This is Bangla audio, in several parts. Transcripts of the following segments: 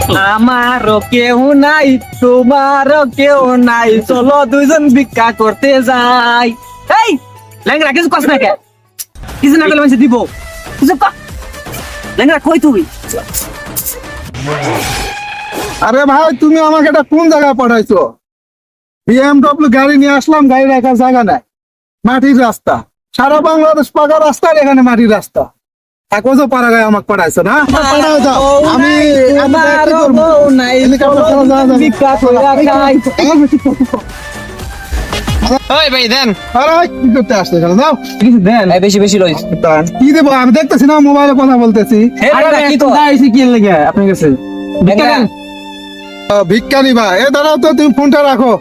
আমারও কেউ নাই, তোমারও কেউ নাই, চলো দুইজন ভিক্ষা করতে যাই। এই ল্যাংড়া কিছু কস না কে? কিছু না করলে মানুষ দিব। কিছু ক ল্যাংড়া, কই তুই? আরে ভাই, তুমি আমাকে এটা কোন জায়গায় পাঠাইছো? BMW গাড়ি নিয়ে আসলাম, গাড়ি রাখার জায়গা নাই, মাটির রাস্তা। সারা বাংলাদেশ পাকা রাস্তা, আর এখানে মাটির রাস্তা। এক বছর পাড়া গায়ে আমাকে পাঠাইছো না? পাঠাও যাও। আমি আমারও বউ নাই, চলো ভিক্ষা করে খাই। ওই ভাই দেন। আরে কি করতে আসছো এখানে? যাও। কিছু দেন। বেশি বেশি লইছ। কি দেবো? আমি দেখতেছি না, মোবাইলে কথা বলতেছি। আরে কি তো দাইছি কি লাগে আপনার কাছে? ভিক্ষা দেন। ভিক্ষা নিবা? এ দাঁড়াও তো, তুমি ফোনটা রাখো।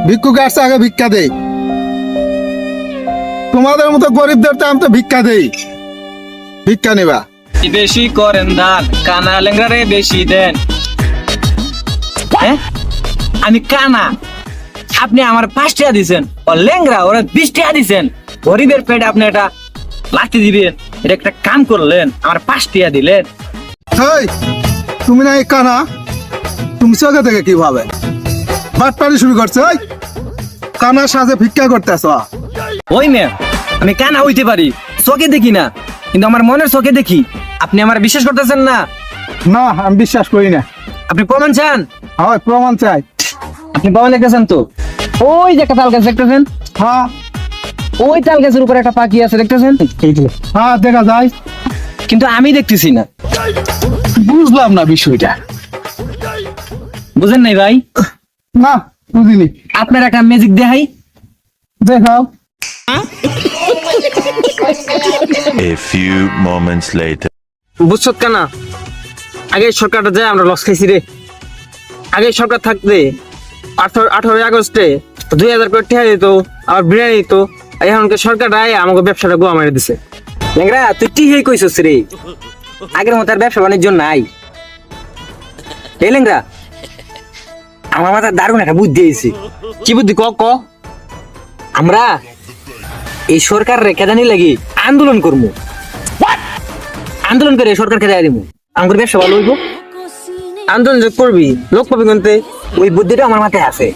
ভিক্ষুক আসছে, আগে ভিক্ষা দেই। তোমাদের মতো গরিবদের তো আমি তো ভিক্ষা দেই। ভিক্ষা নিবা? বেশি করেন দান, কানা লেংরারে বেশি দেন। আমি কানা, আপনি আমার 5 টাকা দিছেন, ও লেংরা ওরা 20 টাকা দিছেন। গরিবের পেটে আপনি এটা লাথি দিবেন, এটা একটা কাম করলেন, আমার 5 টাকা দিলেন। এই, তুমি না এই কানা, তুমি চোখে থেকে কিভাবে বাটপাড়ি শুরু করছো? এই কানার সাথে ভিক্ষা করতেছ? ওই মেয়ে, আমি কানা হইতে পারি, চোখে দেখি না, কিন্তু আমার মনের চোখে দেখি। আপনি আমার বিশ্বাস করতেছেন না? না, আমি বিশ্বাস করি না। আপনি প্রমাণ চান? হয়, প্রমাণ চাই। আপনি প্রমাণ দেখতেছেন তো? ওই যে একটা তাল গাছ দেখতেছেন? হ্যাঁ ওই তাল গাছের উপরে একটা পাখি আছে দেখতেছেন? হ্যাঁ, দেখা যায়, কিন্তু আমি দেখতেছি না। বুঝলাম না বিষয়টা। বুঝেন নাই ভাই? না, বুঝিনি। আপনার একটা ম্যাজিক দেখাই। দেখাও। A few moments later. বুঝছত কানা, আগে সরকারটা যায় আমরা লস খাইছি রে। আগে সরকার থাকতে 18 আগস্টে 2000 কোটি টাকা দিত, আবার বিরিয়ানি দিত। এখনকার সরকার রায় আমাকে ব্যবসাটা গোয়া মেরে দিছে। লেংরা, তুই ঠিকই কইছস রে, আগের মতো আর ব্যবসা বাণিজ্য নাই। এই লেংরা, আমার মাথায় দারুণ একটা বুদ্ধি আইছে। কি বুদ্ধি ক ক? আমরা এই সরকার রেখে জানি লাগি আন্দোলন করবো। আন্দোলন করে সরকারকে দেয় দিব, আমার ব্যবসা ভালো হইব। আন্দোলন যে করবি, লোক পাবি কিনতে, ওই বুদ্ধিটা আমার মাথায় আছে।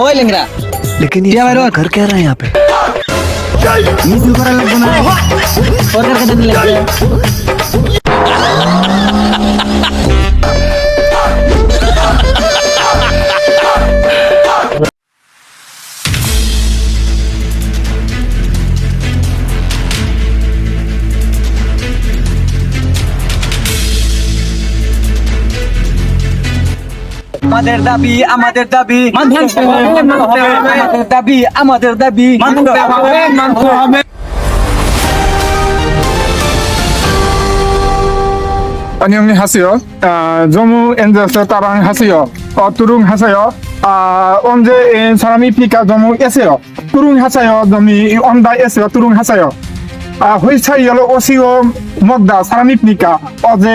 ওই লেংরা, लेकिन ये साला कर क्या रहा है यहाँ पे? মিছিল করা লাগবে না, সরকারকে দিতে লাগবে। আমাদের দাবি, আমাদের দাবি মানতে হবে, আমাদের দাবি, আমাদের দাবি মানতে হবে, মানতে হবে। 안녕하세요. 저무 엔저스 따랑 하세요. 뚜룽 하세요. 언제 사람이 피까 저무 에세요. 뚜룽 하세요. 저미 온다 에세요. 뚜룽 하세요. 회사 열로 오시오 먹다 사람이 피까 어제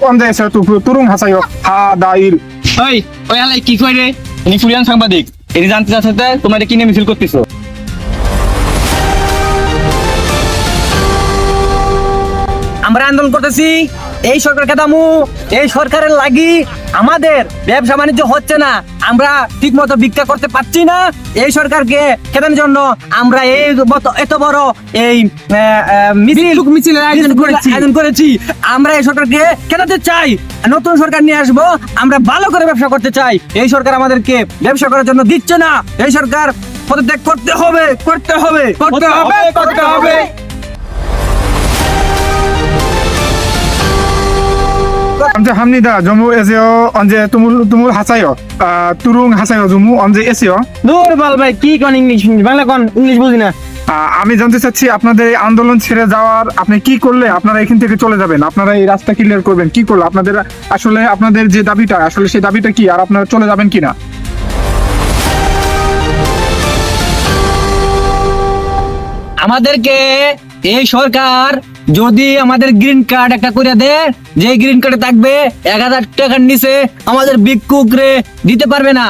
언제 에세요. 뚜룽 하세요. 하다일. ওই ওই হালাই কি কই রে? ইনি ফুরিয়ান সাংবাদিক, এনি জানতে চাচ্ছে তোমার কি নিয়ে মিছিল করতেছো? আমরা আন্দোলন করতেছি এই সরকার কেদামু, এই সরকারের লাগি আমাদের ব্যবসা বাণিজ্য হচ্ছে না, আমরা ঠিক মতো ভিক্ষা করতে পারছি না। এই সরকারকে খেদানোর জন্য আমরা এই এত বড় এই মিছিলের আয়োজন করেছি। আমরা এই সরকারকে খেদাতে চাই, নতুন সরকার নিয়ে আসবো, আমরা ভালো করে ব্যবসা করতে চাই। এই সরকার আমাদেরকে ব্যবসা করার জন্য দিচ্ছে না। এই সরকার পদত্যাগ করতে হবে, করতে হবে, করতে হবে, করতে হবে। 언제 합니다. 저무 에세요. 언제 তুমুল 하세요. 뚜룽 하세요. 저무 언제 에세요. দূর বল ভাই, কি কোন ইংলিশ, বাংলা কোন, ইংলিশ বুঝি না। আমি জানতে চাচ্ছি আপনাদের এই আন্দোলন ছেড়ে যাওয়ার আপনি কি করলে আপনারা এখান থেকে চলে যাবেন? আপনারা এই রাস্তা ক্লিয়ার করবেন কি করলে? আপনাদের আসলে আপনাদের যে দাবিটা, আসলে সেই দাবিটা কি, আর আপনারা চলে যাবেন কিনা? আমাদেরকে এই সরকার যদি আমাদের গ্রিন কার্ড একটা করে দেয়, যে গ্রিন কার্ডে থাকবে 1000 টাকার নিচে আমাদের ভিক্ষুক রে দিতে পারবে না।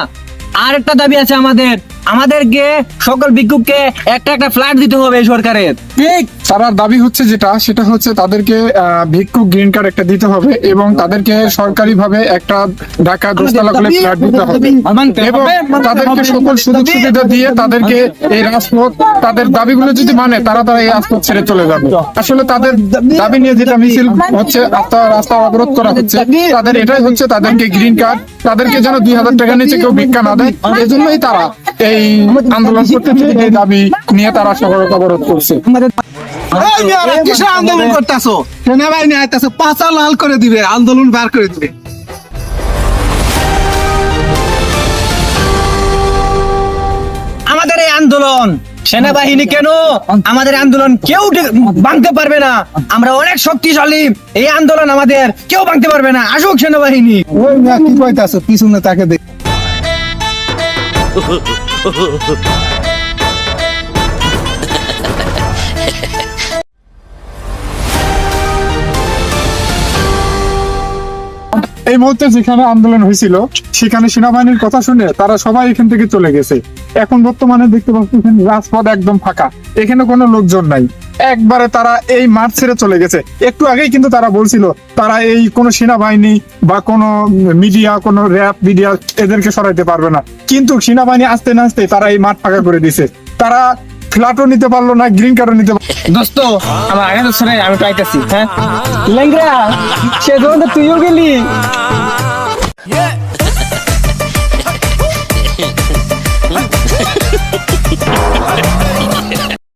আর একটা দাবি আছে আমাদের, আমাদেরকে সকল ভিক্ষুককে একটা একটা ফ্ল্যাট দিতে হবে এই সরকারের। ঠিক, তার দাবি হচ্ছে সেটা হচ্ছে তাদেরকে ভিক্ষুক গ্রিন কার্ড একটা দিতে হবে এবং তাদেরকে সরকারি ভাবে একটা ঢাকা দোতলা করে ফ্ল্যাট দিতে হবে এবং তাদেরকে সকল সুযোগ সুবিধা দিয়ে তাদেরকে এই রাজপথ তাদের দাবিগুলো যদি মানে তারা এই রাজপথ ছেড়ে চলে যাবে। আসলে তাদের দাবি নিয়ে যেটা মিছিল হচ্ছে, রাস্তা অবরোধ করা হচ্ছে, তাদের এটাই হচ্ছে তাদেরকে গ্রিন কার্ড, তাদেরকে যেন 2000 টাকা নিচে কেউ ভিক্ষা না দেয়, এই জন্যই তারা এই আন্দোলন করতেছে, এই দাবি নিয়ে তারা সড়ক অবরোধ করছে। কিসের আন্দোলন করতেছো? সেনাবাহিনী আইতাছে, পাঁচা লাল করে দিবে, আন্দোলন বার করে দিবে। আমাদের এই আন্দোলন সেনাবাহিনী কেন, আমাদের আন্দোলন কেউ ভাঙতে পারবে না, আমরা অনেক শক্তিশালী, এই আন্দোলন আমাদের কেউ ভাঙতে পারবে না, আসুক সেনাবাহিনী। ওই মিয়া কি কইতাছো? পিছনে তাকে দেখ। এই মুহূর্তে যেখানে আন্দোলন হয়েছিল সেখানে সেনাবাহিনীর কথা শুনে তারা সবাই এখান থেকে চলে গেছে। এখন বর্তমানে দেখতে পাচ্ছি রাজপথ একদম ফাঁকা, এখানে কোনো লোকজন নাই, একবারে তারা এই মাঠ ছেড়ে চলে গেছে। একটু আগেই কিন্তু তারা বলছিল তারা এই কোন সেনাবাহিনী বা কোন মিডিয়া, কোন র্যাব মিডিয়া এদেরকে সরাইতে পারবে না, কিন্তু সেনাবাহিনী আসতে না আসতে তারা এই মাঠ ফাঁকা করে দিছে। তারা ফ্ল্যাটও নিতে পারলো না, গ্রিন কার্ডও নিতে পারলো না। দোস্ত আমার আগে তো শুনে আমি পাইতেছি। হ্যাঁ লেঙ্গরা, সে ধরনের তুইও গেলি।